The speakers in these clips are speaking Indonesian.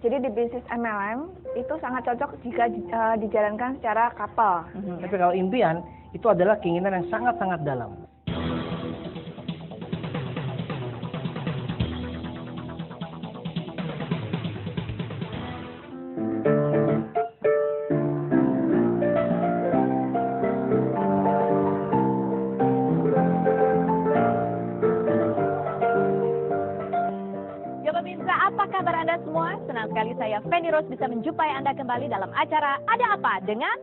Jadi di bisnis MLM itu sangat cocok jika dijalankan secara couple. Tapi kalau impian itu adalah keinginan yang sangat-sangat dalam. Pemirsa, apa kabar Anda semua? Senang sekali saya Feni Rose bisa menjumpai Anda kembali dalam acara Ada Apa dengan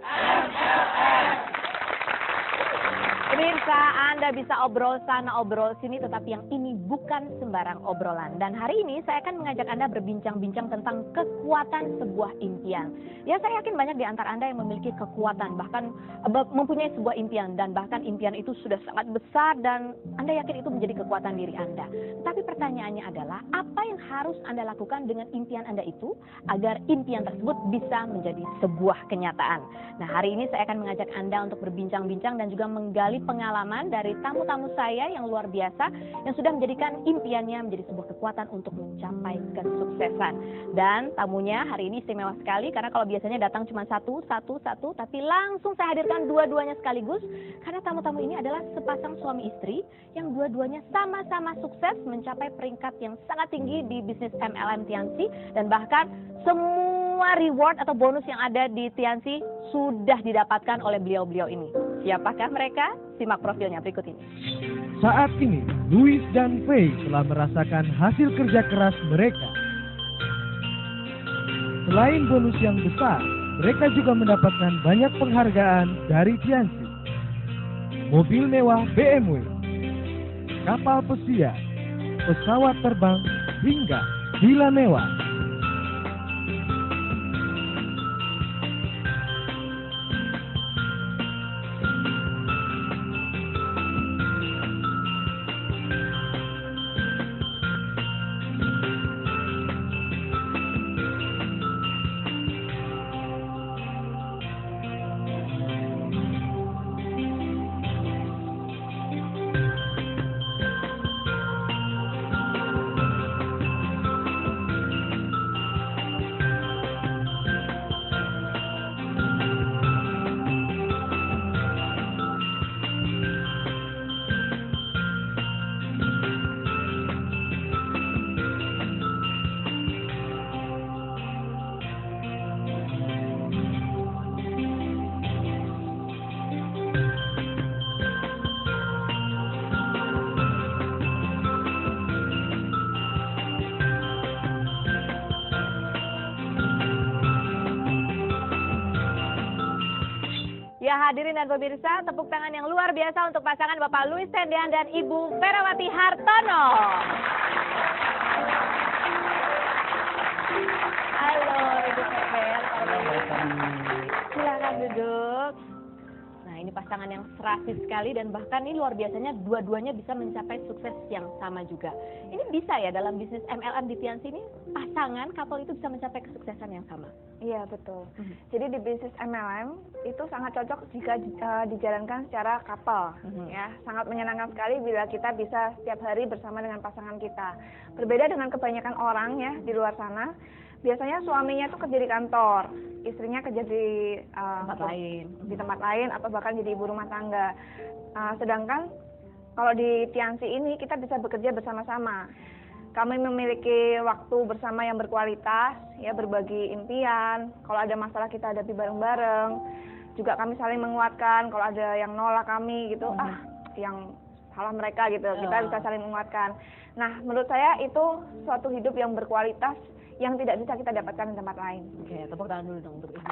Pemirsa, Anda bisa obrol sana, obrol sini, tetapi yang ini bukan sembarang obrolan. Dan hari ini saya akan mengajak Anda berbincang-bincang tentang kekuatan sebuah impian. Ya, saya yakin banyak di antara Anda yang memiliki kekuatan, bahkan mempunyai sebuah impian, dan bahkan impian itu sudah sangat besar, dan Anda yakin itu menjadi kekuatan diri Anda. Tapi pertanyaannya adalah, apa yang harus Anda lakukan dengan impian Anda itu, agar impian tersebut bisa menjadi sebuah kenyataan? Nah, hari ini saya akan mengajak Anda untuk berbincang-bincang dan juga menggali pengalaman dari tamu-tamu saya yang luar biasa yang sudah menjadikan impiannya menjadi sebuah kekuatan untuk mencapai kesuksesan. Dan tamunya hari ini istimewa sekali karena kalau biasanya datang cuma satu, tapi langsung saya hadirkan dua-duanya sekaligus karena tamu-tamu ini adalah sepasang suami istri yang dua-duanya sama-sama sukses mencapai peringkat yang sangat tinggi di bisnis MLM Tiansi, dan bahkan semua reward atau bonus yang ada di Tiansi sudah didapatkan oleh beliau-beliau ini. Siapakah mereka? Simak profilnya berikut ini. Saat ini, Louis dan Faye telah merasakan hasil kerja keras mereka. Selain bonus yang besar, mereka juga mendapatkan banyak penghargaan dari Tiansi. Mobil mewah BMW, kapal pesiar, pesawat terbang, hingga villa mewah. Ya, hadirin dan pemirsa, tepuk tangan yang luar biasa untuk pasangan Bapak Louis Tendian dan Ibu Ferawati Hartono. Halo Ibu Ferawati. Silakan duduk. Nah, ini pasangan yang serasi sekali dan bahkan ini luar biasanya dua-duanya bisa mencapai sukses yang sama juga. Ini bisa ya dalam bisnis MLM di Tiansi ini pasangan couple itu bisa mencapai kesuksesan yang sama. Iya, betul. Jadi di bisnis MLM itu sangat cocok jika dijalankan secara couple. Ya, sangat menyenangkan sekali bila kita bisa setiap hari bersama dengan pasangan kita. Berbeda dengan kebanyakan orang ya di luar sana, biasanya suaminya tuh kerja di kantor, istrinya kerja di tempat lain atau bahkan jadi ibu rumah tangga. Sedangkan kalau di Tiansi ini kita bisa bekerja bersama-sama. Kami memiliki waktu bersama yang berkualitas, ya, berbagi impian. Kalau ada masalah kita hadapi bareng-bareng. Juga kami saling menguatkan. Kalau ada yang nolak kami gitu, yang salah mereka gitu. Kita bisa saling menguatkan. Nah, menurut saya itu suatu hidup yang berkualitas yang tidak bisa kita dapatkan di tempat lain. Oke, tepuk tangan dulu dong untuk Ibu.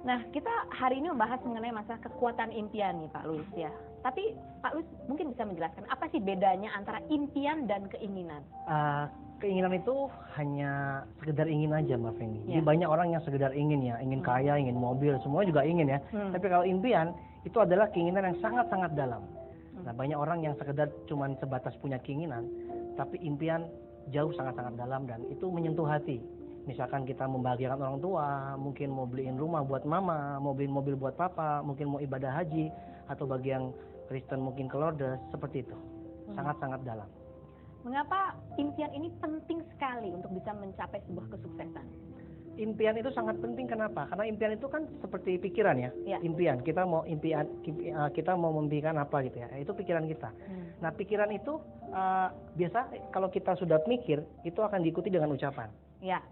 Nah, kita hari ini membahas mengenai masalah kekuatan impian nih Pak Louis ya. Tapi Pak Louis mungkin bisa menjelaskan apa sih bedanya antara impian dan keinginan? Keinginan itu hanya sekedar ingin aja Mbak Feni. Ya. Jadi banyak orang yang sekedar ingin ya, ingin kaya, ingin mobil, semua juga ingin ya. Tapi kalau impian itu adalah keinginan yang sangat-sangat dalam. Nah, banyak orang yang sekedar cuman sebatas punya keinginan, tapi impian jauh sangat-sangat dalam dan itu menyentuh hati. Misalkan kita membahagiakan orang tua, mungkin mau beliin rumah buat mama, mau beliin mobil buat papa, mungkin mau ibadah haji, atau bagi yang Kristen mungkin ke Lourdes, seperti itu. Sangat-sangat dalam. Mengapa impian ini penting sekali untuk bisa mencapai sebuah kesuksesan? Impian itu sangat penting. Kenapa? Karena impian itu kan seperti pikiran ya. Ya. Impian kita mau kita mau memimpikan apa gitu ya. Itu pikiran kita. Nah, pikiran itu biasa kalau kita sudah mikir itu akan diikuti dengan ucapan. Ya.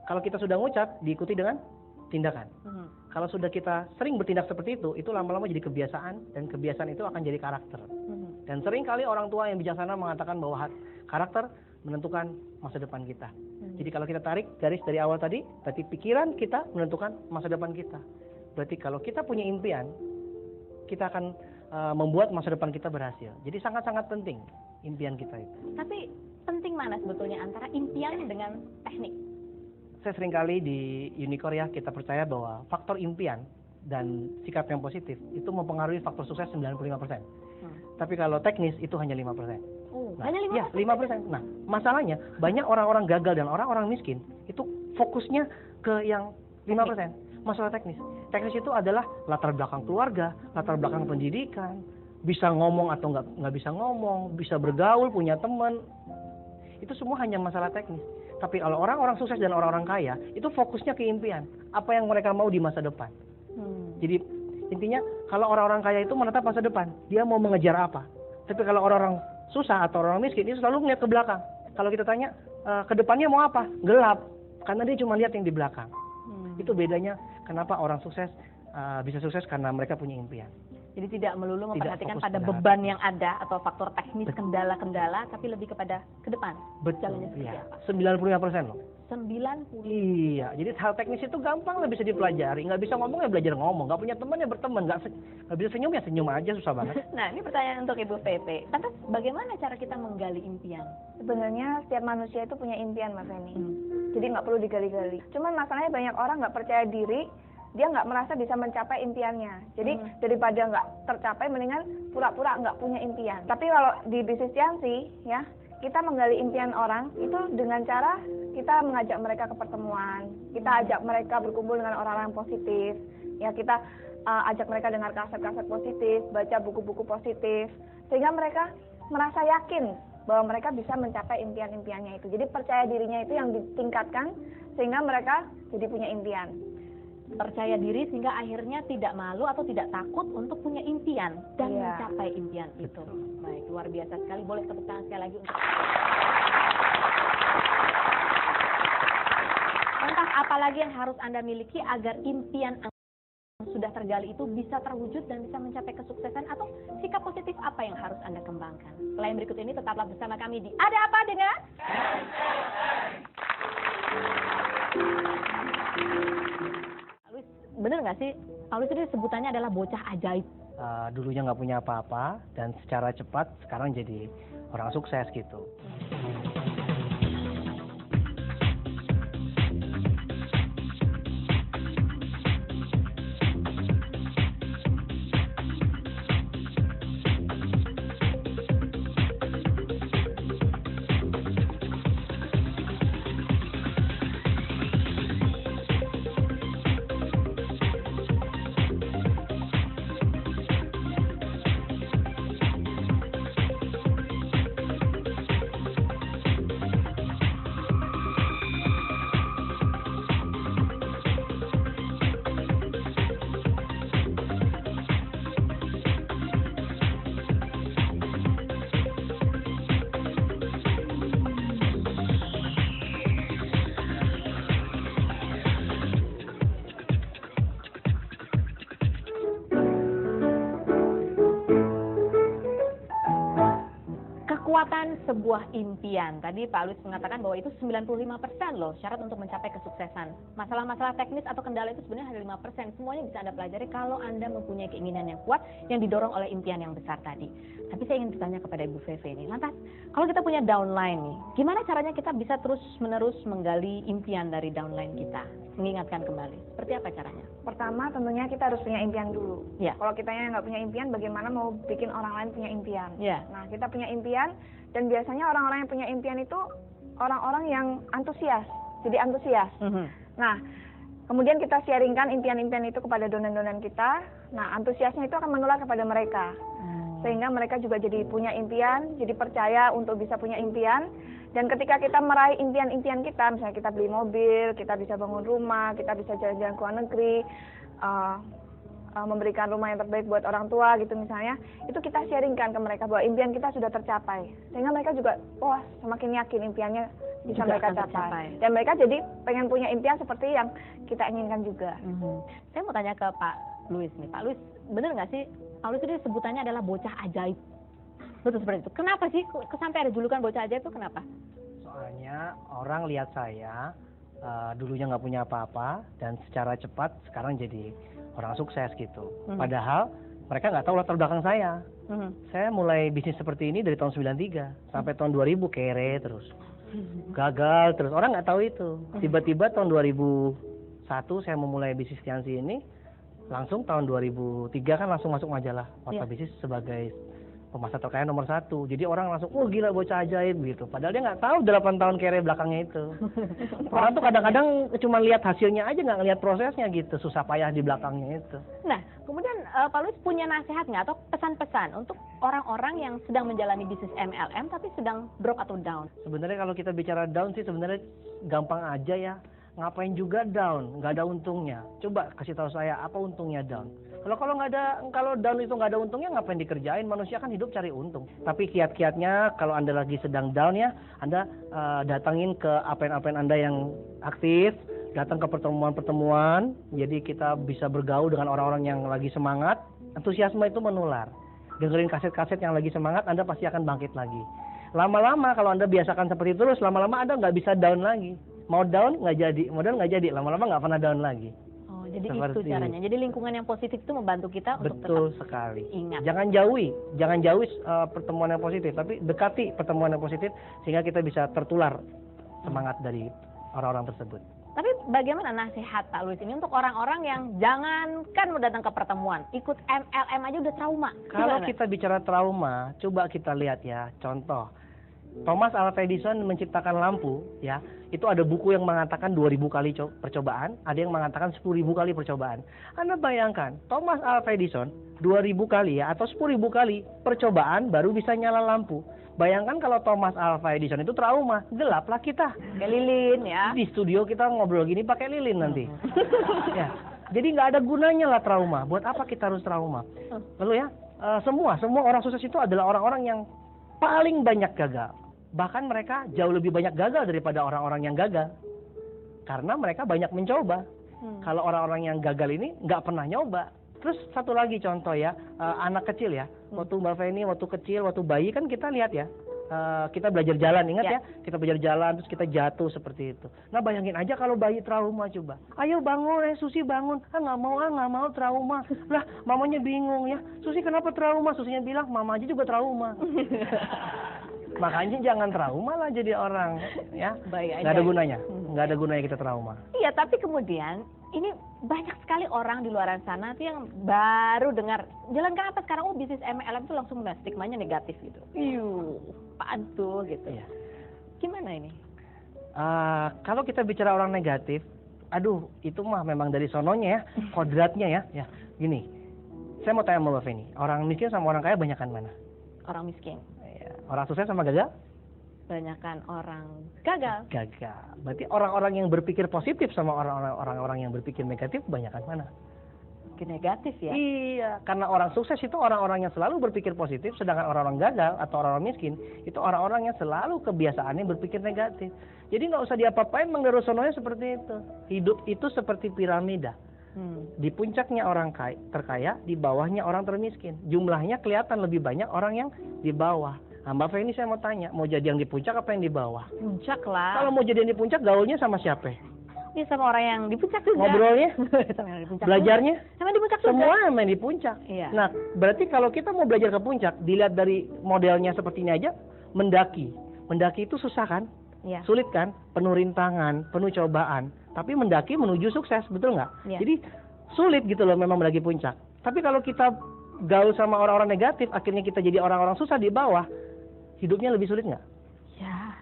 Kalau kita sudah ngucap diikuti dengan tindakan. Kalau sudah kita sering bertindak seperti itu lama-lama jadi kebiasaan, dan kebiasaan itu akan jadi karakter. Dan sering kali orang tua yang bijaksana mengatakan bahwa karakter menentukan masa depan kita. Jadi kalau kita tarik garis dari awal tadi, berarti pikiran kita menentukan masa depan kita. Berarti kalau kita punya impian, kita akan membuat masa depan kita berhasil. Jadi sangat-sangat penting impian kita itu. Tapi penting mana sebetulnya antara impian dengan teknik? Saya sering kali di Unicore ya, kita percaya bahwa faktor impian dan sikap yang positif itu mempengaruhi faktor sukses 95%. Tapi kalau teknis itu hanya 5%. Hanya 5%? Ya, 5%. Nah, masalahnya banyak orang-orang gagal dan orang-orang miskin itu fokusnya ke yang 5%. Masalah teknis. Teknis itu adalah latar belakang keluarga, latar belakang pendidikan, bisa ngomong atau nggak bisa ngomong, bisa bergaul, punya teman. Itu semua hanya masalah teknis. Tapi kalau orang-orang sukses dan orang-orang kaya, itu fokusnya ke impian. Apa yang mereka mau di masa depan. Jadi intinya kalau orang-orang kaya itu menatap masa depan, dia mau mengejar apa. Tapi kalau orang-orang susah atau orang miskin itu selalu melihat ke belakang. Kalau kita tanya ke depannya mau apa, gelap, karena dia cuma lihat yang di belakang. Itu bedanya kenapa orang sukses bisa sukses karena mereka punya impian. Jadi tidak melulu memperhatikan fokus pada pada beban yang ada atau faktor teknis, kendala-kendala, tapi lebih kepada ke depan. Betul, Jalannya seperti iya. apa? 95% loh. 90. Iya, jadi hal teknis itu gampang lah bisa dipelajari. Nggak bisa ngomong ya belajar ngomong, nggak punya teman ya berteman, nggak bisa senyum ya senyum aja, susah banget. Nah, ini pertanyaan untuk Ibu Pepe. Lantas bagaimana cara kita menggali impian? Sebenarnya setiap manusia itu punya impian, Mas Feni. Jadi nggak perlu digali-gali. Cuman masalahnya banyak orang nggak percaya diri, dia nggak merasa bisa mencapai impiannya. Jadi daripada nggak tercapai, mendingan pura-pura nggak punya impian. Tapi kalau di bisnis Cianci, ya, kita menggali impian orang itu dengan cara kita mengajak mereka ke pertemuan, kita ajak mereka berkumpul dengan orang-orang positif, ya kita ajak mereka dengar kaset-kaset positif, baca buku-buku positif, sehingga mereka merasa yakin bahwa mereka bisa mencapai impian-impiannya itu. Jadi percaya dirinya itu yang ditingkatkan sehingga mereka jadi punya impian. Percaya diri sehingga akhirnya tidak malu atau tidak takut untuk punya impian dan mencapai impian itu. Baik, luar biasa sekali. Boleh tepuk tangan sekali lagi untuk. Lantas apa lagi yang harus Anda miliki agar impian yang sudah tergali itu bisa terwujud dan bisa mencapai kesuksesan, atau sikap positif apa yang harus Anda kembangkan? Selain berikut ini, tetaplah bersama kami di Ada Apa Dengan? Bener nggak sih, Paulus itu sebutannya adalah bocah ajaib. Dulunya nggak punya apa-apa dan secara cepat sekarang jadi orang sukses gitu. Kekuatan sebuah impian. Tadi Pak Luis mengatakan bahwa itu 95% loh syarat untuk mencapai kesuksesan. Masalah-masalah teknis atau kendala itu sebenarnya hanya 5%. Semuanya bisa Anda pelajari kalau Anda mempunyai keinginan yang kuat yang didorong oleh impian yang besar tadi. Tapi saya ingin bertanya kepada Ibu Feve ini. Lantas, kalau kita punya downline nih, gimana caranya kita bisa terus-menerus menggali impian dari downline kita? Mengingatkan kembali. Seperti apa caranya? Pertama, tentunya kita harus punya impian dulu. Ya. Kalau kitanya nggak punya impian, bagaimana mau bikin orang lain punya impian? Ya. Nah, kita punya impian, dan biasanya orang-orang yang punya impian itu orang-orang yang antusias. Jadi antusias. Nah, kemudian kita sharingkan impian-impian itu kepada donan-donan kita. Nah, antusiasnya itu akan menular kepada mereka. Sehingga mereka juga jadi punya impian, jadi percaya untuk bisa punya impian. Dan ketika kita meraih impian-impian kita, misalnya kita beli mobil, kita bisa bangun rumah, kita bisa jalan-jalan ke luar negeri, memberikan rumah yang terbaik buat orang tua gitu misalnya, itu kita sharingkan ke mereka bahwa impian kita sudah tercapai. Sehingga mereka juga, wah semakin yakin impiannya bisa juga mereka capai. Dan mereka jadi pengen punya impian seperti yang kita inginkan juga. Saya mau tanya ke Pak Louis nih. Pak Louis, bener nggak sih Pak Louis itu sebutannya adalah bocah ajaib? Betul seperti itu. Kenapa sih sampai ada julukan bocah ajaib itu kenapa? Soalnya orang lihat saya dulunya nggak punya apa-apa dan secara cepat sekarang jadi orang sukses gitu. Padahal mereka nggak tahu latar belakang saya. Saya mulai bisnis seperti ini dari tahun 93 sampai tahun 2000 kere terus. Gagal terus. Orang nggak tahu itu. Tiba-tiba tahun 2001 saya memulai bisnis Tiansi ini. Langsung tahun 2003 kan langsung masuk majalah Warta Bisnis sebagai pemasar terkaya nomor 1. Jadi orang langsung, oh gila bocah ajaib gitu. Padahal dia nggak tahu 8 tahun kere belakangnya itu. Orang tuh kadang-kadang cuma lihat hasilnya aja, nggak ngelihat prosesnya gitu. Susah payah di belakangnya itu. Nah, kemudian Pak Louis punya nasihat nggak atau pesan-pesan untuk orang-orang yang sedang menjalani bisnis MLM tapi sedang drop atau down? Sebenarnya kalau kita bicara down sih sebenarnya gampang aja ya. Ngapain juga down, nggak ada untungnya. Coba kasih tahu saya apa untungnya down. Kalau down itu nggak ada untungnya, ngapain dikerjain? Manusia kan hidup cari untung. Tapi kiat-kiatnya kalau Anda lagi sedang down ya, Anda datangin ke apen-apen Anda yang aktif, datang ke pertemuan-pertemuan. Jadi kita bisa bergaul dengan orang-orang yang lagi semangat. Antusiasme itu menular. Dengerin kaset-kaset yang lagi semangat, Anda pasti akan bangkit lagi. Lama-lama kalau Anda biasakan seperti itu terus, lama-lama Anda nggak bisa down lagi. Mau down nggak jadi, mau down nggak jadi, lama-lama nggak pernah down lagi. Oh, jadi seperti itu caranya. Jadi lingkungan yang positif itu membantu kita untuk betul tetap sekali. Ingat. Jangan jauhi pertemuan yang positif, tapi dekati pertemuan yang positif sehingga kita bisa tertular semangat dari orang-orang tersebut. Tapi bagaimana nasihat Pak Louis ini untuk orang-orang yang jangankan mau datang ke pertemuan, ikut MLM aja udah trauma? Kalau kita bicara trauma, coba kita lihat ya, contoh. Thomas Alva Edison menciptakan lampu, ya, itu ada buku yang mengatakan 2000 kali percobaan, ada yang mengatakan 10.000 kali percobaan. Anda bayangkan, Thomas Alva Edison 2000 kali ya, atau 10.000 kali percobaan baru bisa nyala lampu. Bayangkan kalau Thomas Alva Edison itu trauma, gelaplah kita. Kayak lilin ya. Di studio kita ngobrol gini pakai lilin nanti. Ya, jadi nggak ada gunanya lah trauma. Buat apa kita harus trauma? Lalu ya, semua orang sukses itu adalah orang-orang yang paling banyak gagal. Bahkan mereka jauh lebih banyak gagal daripada orang-orang yang gagal. Karena mereka banyak mencoba. Kalau orang-orang yang gagal ini nggak pernah nyoba. Terus satu lagi contoh ya, anak kecil ya. Waktu Mbak Feni, waktu kecil, waktu bayi kan kita lihat ya. Kita belajar jalan, ingat ya? Kita belajar jalan, terus kita jatuh seperti itu. Nah bayangin aja kalau bayi trauma coba. Ayo bangun, Susi bangun. Nggak mau trauma. Lah mamanya bingung ya. Susi kenapa trauma? Susinya bilang, mama aja juga trauma. Makanya jangan trauma lah jadi orang, ya. Nggak ada gunanya, nggak ada gunanya kita trauma. Iya, tapi kemudian ini banyak sekali orang di luar sana tuh yang baru dengar jalan kenapa sekarang bisnis MLM tuh langsung stigmanya negatif gitu. Apaan tuh gitu. Iya. Gimana ini? Kalau kita bicara orang negatif, aduh itu mah memang dari sononya ya, kodratnya ya. Gini, saya mau tanya sama Mbak Feni, orang miskin sama orang kaya banyakan mana? Orang miskin. Orang sukses sama gagal? Banyakan orang gagal. Berarti orang-orang yang berpikir positif sama orang-orang yang berpikir negatif banyakan mana? Negatif ya? Iya, karena orang sukses itu orang-orang yang selalu berpikir positif, sedangkan orang-orang gagal atau orang-orang miskin itu orang-orang yang selalu kebiasaannya berpikir negatif. Jadi nggak usah diapa-apain mengerusononya seperti itu. Hidup itu seperti piramida. Di puncaknya orang terkaya, di bawahnya orang termiskin. Jumlahnya kelihatan lebih banyak orang yang di bawah. Nah, Mbak Feni saya mau tanya, mau jadi yang di puncak apa yang di bawah? Puncak lah. Kalau mau jadi yang di puncak, gaulnya sama siapa? Ini sama orang yang di puncak juga. Ngobrolnya? Sama yang di puncak. Belajarnya? Sama di puncak juga. Semua yang main di puncak. Iya. Nah, berarti kalau kita mau belajar ke puncak, dilihat dari modelnya seperti ini aja, mendaki. Mendaki itu susah kan? Iya. Sulit kan? Penuh rintangan, penuh cobaan. Tapi mendaki menuju sukses, betul nggak? Iya. Jadi sulit gitu loh memang mendaki puncak. Tapi kalau kita gaul sama orang-orang negatif, akhirnya kita jadi orang-orang susah di bawah, hidupnya lebih sulit nggak? Ya.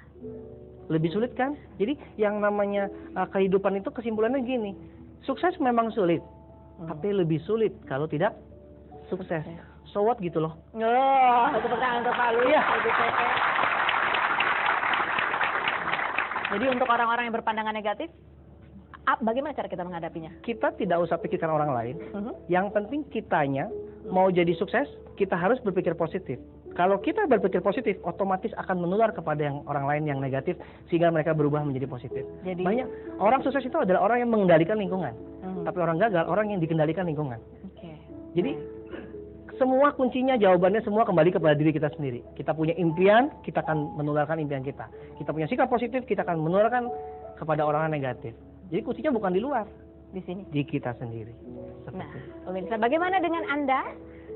Lebih sulit kan? Jadi yang namanya kehidupan itu kesimpulannya gini, sukses memang sulit, tapi lebih sulit kalau tidak sukses. so what gitu loh. Oh, tepuk tangan untuk Pak Louis. Iya. Jadi untuk orang-orang yang berpandangan negatif, bagaimana cara kita menghadapinya? Kita tidak usah pikirkan orang lain. Yang penting kitanya mau jadi sukses, kita harus berpikir positif. Kalau kita berpikir positif, otomatis akan menular kepada yang orang lain yang negatif, sehingga mereka berubah menjadi positif. Jadi, banyak orang sukses itu adalah orang yang mengendalikan lingkungan, tapi orang gagal orang yang dikendalikan lingkungan. Jadi semua kuncinya, jawabannya semua kembali kepada diri kita sendiri. Kita punya impian, kita akan menularkan impian kita. Kita punya sikap positif, kita akan menularkan kepada orang negatif. Jadi kuncinya bukan di luar, di sini, di kita sendiri. Nah, pemirsa, bagaimana dengan Anda?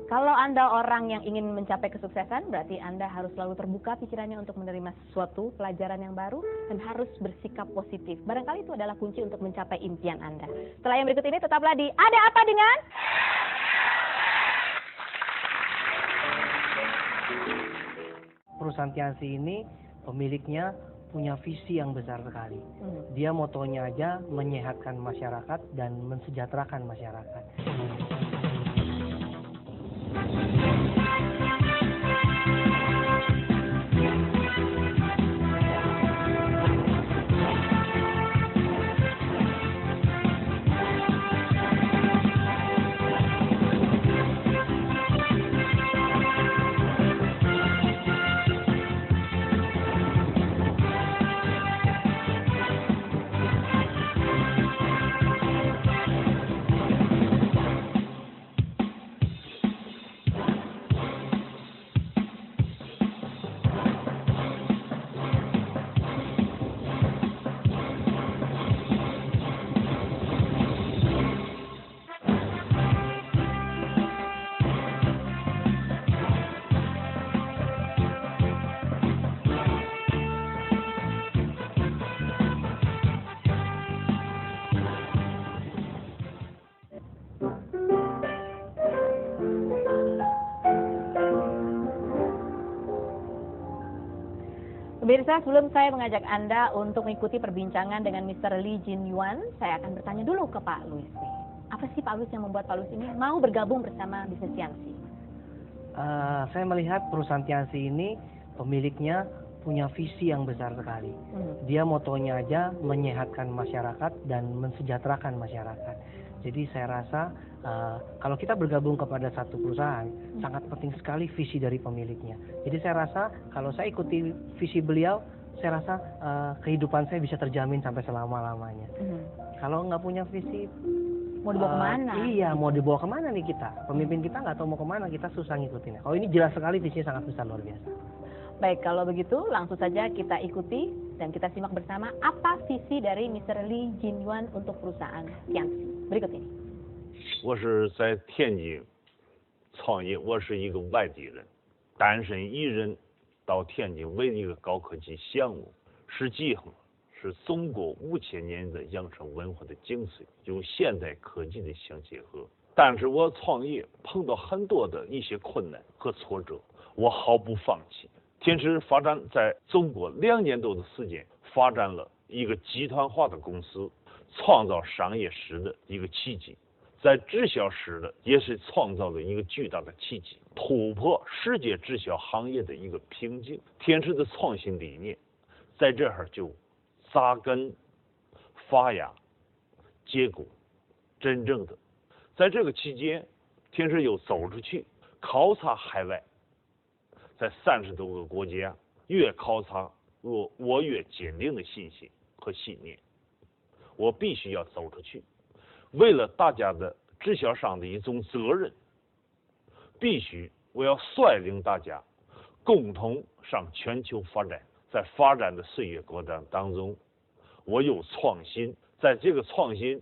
Kalau Anda orang yang ingin mencapai kesuksesan, berarti Anda harus selalu terbuka pikirannya untuk menerima sesuatu pelajaran yang baru dan harus bersikap positif. Barangkali itu adalah kunci untuk mencapai impian Anda. Setelah yang berikut ini, tetaplah di Ada Apa Dengan? Perusahaan Tiansi ini pemiliknya punya visi yang besar sekali. Dia motonya aja menyehatkan masyarakat dan mensejahterakan masyarakat. Pemirsa, sebelum saya mengajak Anda untuk mengikuti perbincangan dengan Mr. Lee Jin Yuan, saya akan bertanya dulu ke Pak Louis. Apa sih Pak Louis yang membuat Pak Louis ini mau bergabung bersama bisnis Tiansi? Saya melihat perusahaan Tiansi ini pemiliknya punya visi yang besar sekali. Dia motonya aja menyehatkan masyarakat dan mensejahterakan masyarakat. Jadi saya rasa kalau kita bergabung kepada satu perusahaan, sangat penting sekali visi dari pemiliknya. Jadi saya rasa kalau saya ikuti visi beliau, saya rasa kehidupan saya bisa terjamin sampai selama-lamanya. Kalau nggak punya visi, mau dibawa kemana? Iya, mau dibawa kemana nih kita? Pemimpin kita nggak tahu mau kemana, kita susah ngikutinnya. Kalau ini jelas sekali visinya sangat besar, luar biasa. Baik, kalau begitu langsung saja kita ikuti dan kita simak bersama apa visi dari Mr. Lee Jin Yuan untuk perusahaan Tiansi. Berikut ini. 我是在天津创业，我是一个外地人，单身一人到天津为一个高科技项目，实际上是中国5000年的养生文化的精髓，用现代科技的相结合。但是我创业碰到很多的一些困难和挫折，我毫不放弃。天池发展在中国2年多的时间，发展了一个集团化的公司，创造商业时的一个奇迹。 在直销时的也是创造了一个巨大的奇迹，突破世界直销行业的一个瓶颈。天池的创新理念在这儿就扎根、发芽、结果，真正的在这个期间，天池又走出去考察海外，在30多个国家，越考察我越坚定的信心和信念，我必须要走出去。 为了大家的直销商的一种责任，必须我要率领大家共同向全球发展。在发展的岁月过程当中，我有创新，在这个创新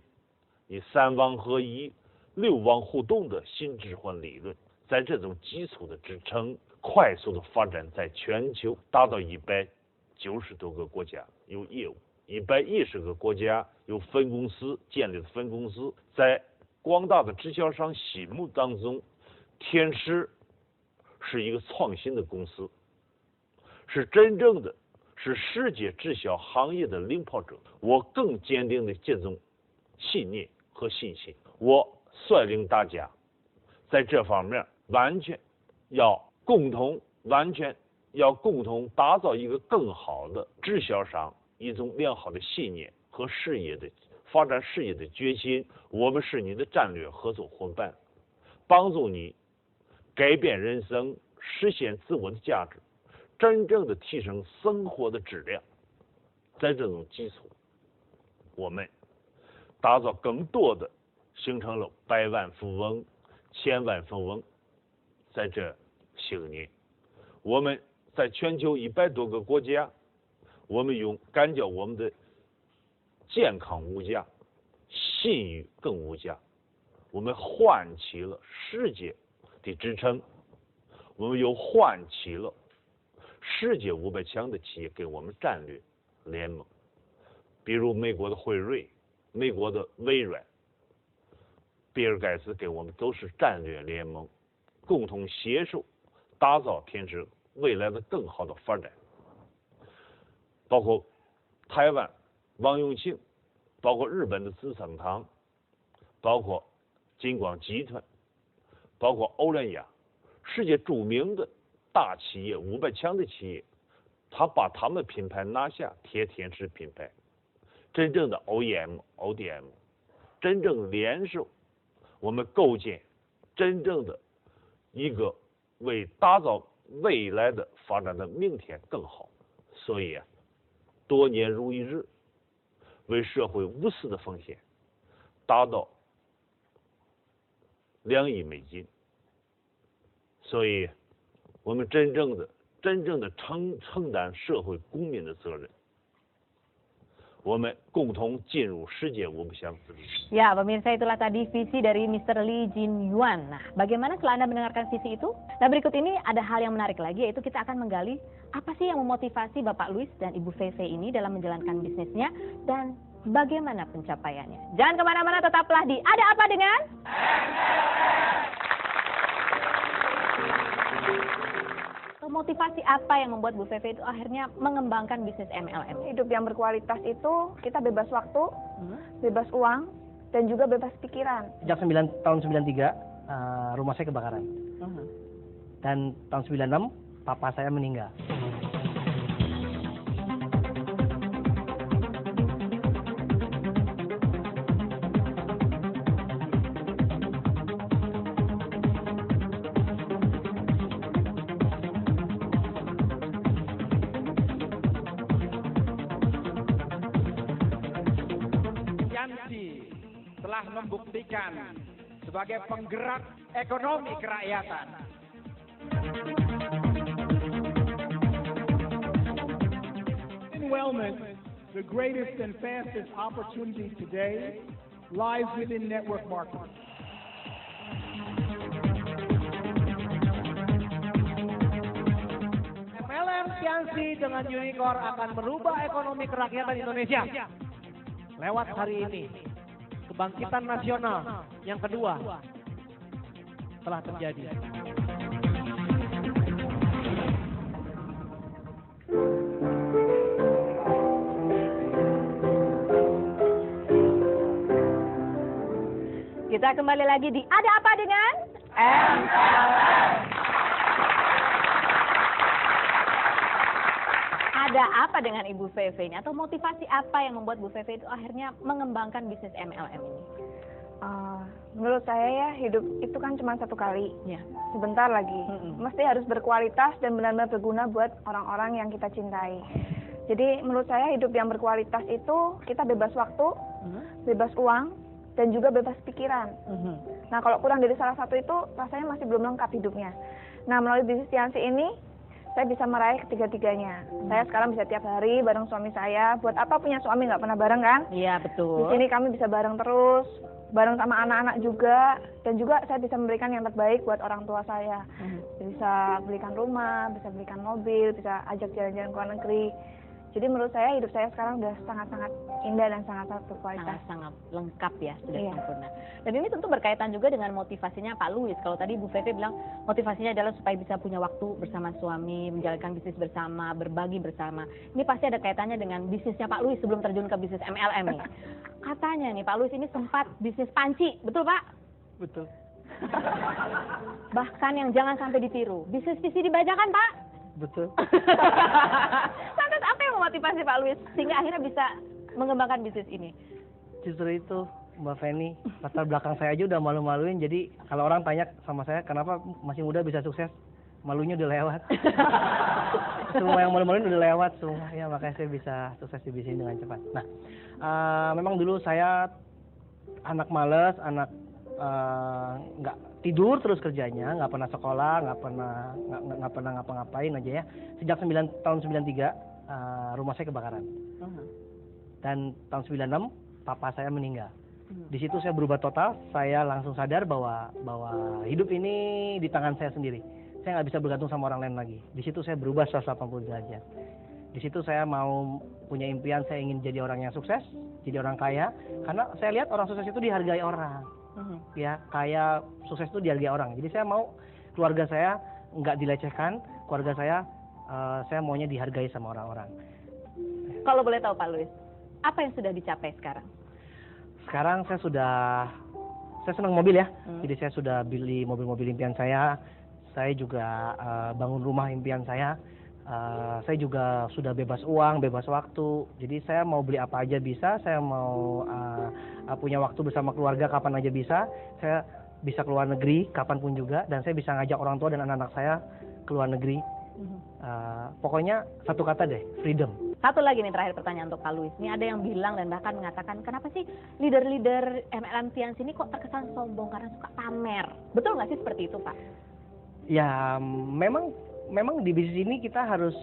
以3网合一、6网互动的新置换理论，在这种基础的支撑，快速的发展在全球，达到190多个国家有业务。 110个国家有分公司建立的分公司，在广大的直销商心目当中，天池是一个创新的公司，是真正的是世界直销行业的领跑者。我更坚定的这种信念和信心，我率领大家在这方面完全要完全要共同打造一个更好的直销商，一种良好的信念和发展事业的决心。我们是你的战略合作伙伴，帮助你改变人生，实现自我的价值，真正的提升生活的质量。在这种基础，我们打造更多的，形成了百万富翁、千万富翁。在这些个年，我们在全球100多个国家，我们干叫我们的健康无价，信誉更无价。我们唤起了世界的支撑，我们又唤起了世界500强的企业给我们战略联盟，比如美国的辉瑞、美国的微软、比尔盖茨给我们都是战略联盟，共同携手打造天池未来的更好的发展。包括台湾王永庆，包括日本的资生堂，包括金光集团，包括欧莱雅，世界著名的大企业500强的企业，他把他们品牌拿下，贴天池品牌，真正的 OEM、ODM， 真正联手，我们构建真正的一个为打造未来的发展的明天更好。所以多年如一日，为社会无私的奉献，达到2亿美金。所以我们真正的承担社会公民的责任，我们共同进入世界500强之列。Ya, pemirsa, itulah tadi visi dari Mr. Lee Jin Yuan. Nah, bagaimana setelah Anda mendengarkan visi itu? Nah, berikut ini ada hal yang menarik lagi, yaitu kita akan menggali apa sih yang memotivasi Bapak Louis dan Ibu Fei ini dalam menjalankan bisnisnya dan bagaimana pencapaiannya. Jangan kemana-mana, tetaplah di Ada Apa Dengan motivasi apa yang membuat Bu Fei itu akhirnya mengembangkan bisnis MLM? Hidup yang berkualitas itu kita bebas waktu, bebas uang, dan juga bebas pikiran. Sejak tahun 93 rumah saya kebakaran. Dan tahun 96 papa saya meninggal. telah membuktikan sebagai penggerak ekonomi kerakyatan. In wellness, the greatest and fastest opportunity today lies within network marketing. MLM Siansi dengan Unicorn akan merubah ekonomi kerakyatan Indonesia. Lewat hari ini, kebangkitan nasional yang kedua telah terjadi. Kita kembali lagi di Ada Apa Dengan MLM. Ada apa dengan Ibu Fei ini? Atau motivasi apa yang membuat Bu Fei itu akhirnya mengembangkan bisnis MLM ini? Menurut saya ya, hidup itu kan cuma satu kali. Ya. Sebentar lagi. Mesti harus berkualitas dan benar-benar berguna buat orang-orang yang kita cintai. Jadi menurut saya hidup yang berkualitas itu kita bebas waktu, bebas uang, dan juga bebas pikiran. Nah, kalau kurang dari salah satu itu rasanya masih belum lengkap hidupnya. Nah, melalui bisnis Siansi ini saya bisa meraih ketiga-tiganya. Saya sekarang bisa tiap hari bareng suami saya. Buat apa punya suami nggak pernah bareng kan? Iya, betul. Di sini kami bisa bareng terus, bareng sama anak-anak juga. Dan juga saya bisa memberikan yang terbaik buat orang tua saya. Bisa belikan rumah, bisa belikan mobil, bisa ajak jalan-jalan ke luar negeri. Jadi menurut saya hidup saya sekarang udah sangat-sangat indah dan sangat-sangat berkualitas. Sangat lengkap ya, sudah Iya. sempurna. Dan ini tentu berkaitan juga dengan motivasinya Pak Louis. Kalau tadi Bu Fei bilang motivasinya adalah supaya bisa punya waktu bersama suami, menjalankan bisnis bersama, berbagi bersama. Ini pasti ada kaitannya dengan bisnisnya Pak Louis sebelum terjun ke bisnis MLM nih. Katanya nih Pak Louis ini sempat bisnis panci, betul Pak? Betul. Bahkan yang jangan sampai ditiru. Bisnis visi dibacakan, Pak. Betul. Lantas apa yang memotivasi Pak Louis sehingga akhirnya bisa mengembangkan bisnis ini? Justru itu Mbak Feni, latar belakang saya aja udah malu-maluin. Jadi kalau orang tanya sama saya kenapa masih muda bisa sukses, malunya udah lewat. Semua yang malu-maluin udah lewat semua. Ya makanya saya bisa sukses di bisnis dengan cepat. Nah, memang dulu saya anak males, anak nggak tidur terus kerjanya, nggak pernah sekolah, nggak pernah ngapa-ngapain aja ya. Sejak tahun 93 rumah saya kebakaran. Dan tahun 96 papa saya meninggal. Di situ saya berubah total. Saya langsung sadar bahwa hidup ini di tangan saya sendiri. Saya nggak bisa bergantung sama orang lain lagi. Di situ saya berubah 180 derajat. Di situ saya mau punya impian, saya ingin jadi orang yang sukses, jadi orang kaya. Karena saya lihat orang sukses itu dihargai orang. Ya, kaya, sukses itu dihargai orang. Jadi saya mau keluarga saya nggak dilecehkan, keluarga saya maunya dihargai sama orang-orang. Kalau boleh tahu Pak Louis, apa yang sudah dicapai sekarang? Sekarang saya senang mobil ya. Jadi saya sudah beli mobil-mobil impian saya. Saya juga bangun rumah impian saya. Saya juga sudah bebas uang, bebas waktu. Jadi saya mau beli apa aja bisa. Saya mau punya waktu bersama keluarga kapan aja bisa. Saya bisa keluar negeri kapanpun juga. Dan saya bisa ngajak orang tua dan anak-anak saya keluar negeri. Pokoknya satu kata deh, freedom. Satu lagi nih terakhir pertanyaan untuk Pak Louis. Ini ada yang bilang dan bahkan mengatakan kenapa sih leader-leader MLM Fiansi ini kok terkesan sombong karena suka pamer. Betul nggak sih seperti itu Pak? Ya memang di bisnis ini kita harus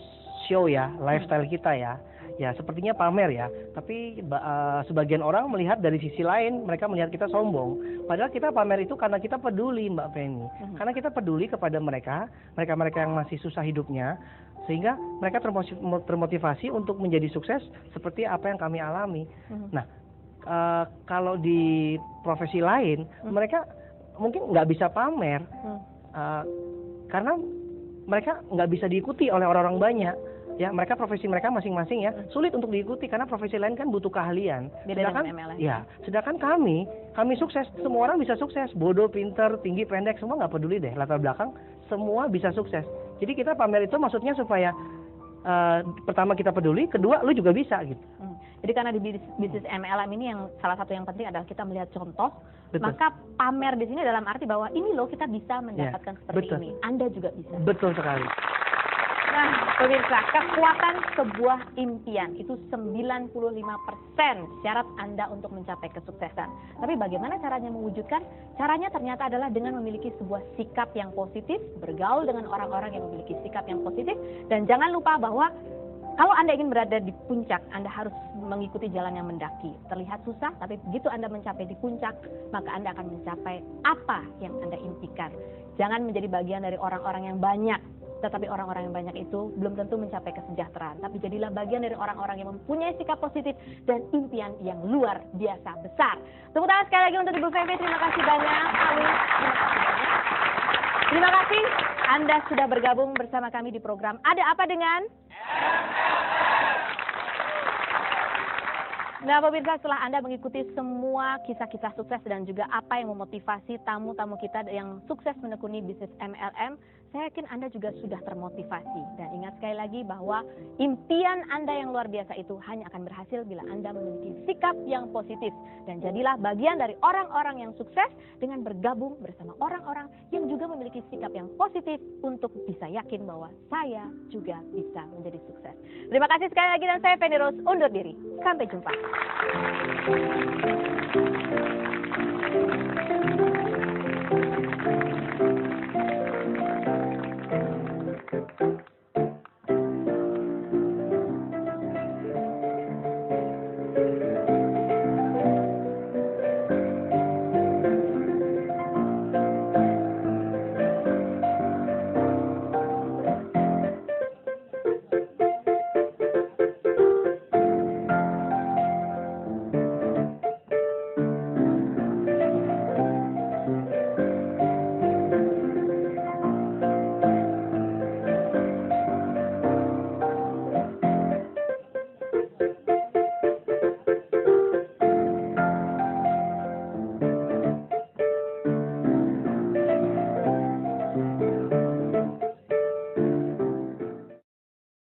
show ya, lifestyle kita ya. Ya sepertinya pamer ya, tapi sebagian orang melihat dari sisi lain, mereka melihat kita sombong. Padahal kita pamer itu karena kita peduli Mbak Feni. Karena kita peduli kepada mereka yang masih susah hidupnya, sehingga mereka termotivasi untuk menjadi sukses seperti apa yang kami alami. Nah, kalau di profesi lain, mereka mungkin nggak bisa pamer, karena mereka nggak bisa diikuti oleh orang-orang banyak. Ya, mereka profesi mereka masing-masing ya sulit untuk diikuti karena profesi lain kan butuh keahlian. Sedangkan kami sukses, semua orang bisa sukses, bodoh, pinter, tinggi, pendek, semua nggak peduli deh latar belakang, semua bisa sukses. Jadi kita pamer itu maksudnya supaya pertama kita peduli, kedua lu juga bisa gitu. Jadi karena di bisnis MLM ini yang salah satu yang penting adalah kita melihat contoh. Betul. Maka pamer di sini dalam arti bahwa ini loh kita bisa mendapatkan seperti betul. ini. Anda juga bisa. Betul sekali. Nah, pemirsa, kekuatan sebuah impian itu 95% syarat Anda untuk mencapai kesuksesan. Tapi bagaimana caranya mewujudkan? Caranya ternyata adalah dengan memiliki sebuah sikap yang positif, bergaul dengan orang-orang yang memiliki sikap yang positif, dan jangan lupa bahwa kalau Anda ingin berada di puncak, Anda harus mengikuti jalan yang mendaki. Terlihat susah, tapi begitu Anda mencapai di puncak, maka Anda akan mencapai apa yang Anda impikan. Jangan menjadi bagian dari orang-orang yang banyak. Tetapi orang-orang yang banyak itu belum tentu mencapai kesejahteraan. Tapi jadilah bagian dari orang-orang yang mempunyai sikap positif dan impian yang luar biasa besar. Tepuk tangan sekali lagi untuk Ibu Feby. Terima kasih banyak. Terima kasih Anda sudah bergabung bersama kami di program Ada Apa Dengan? Nah pemirsa, setelah Anda mengikuti semua kisah-kisah sukses dan juga apa yang memotivasi tamu-tamu kita yang sukses menekuni bisnis MLM, saya yakin Anda juga sudah termotivasi. Dan ingat sekali lagi bahwa impian Anda yang luar biasa itu hanya akan berhasil bila Anda memiliki sikap yang positif. Dan jadilah bagian dari orang-orang yang sukses dengan bergabung bersama orang-orang yang juga memiliki sikap yang positif untuk bisa yakin bahwa saya juga bisa menjadi sukses. Terima kasih sekali lagi dan saya Feni Rose undur diri. Sampai jumpa.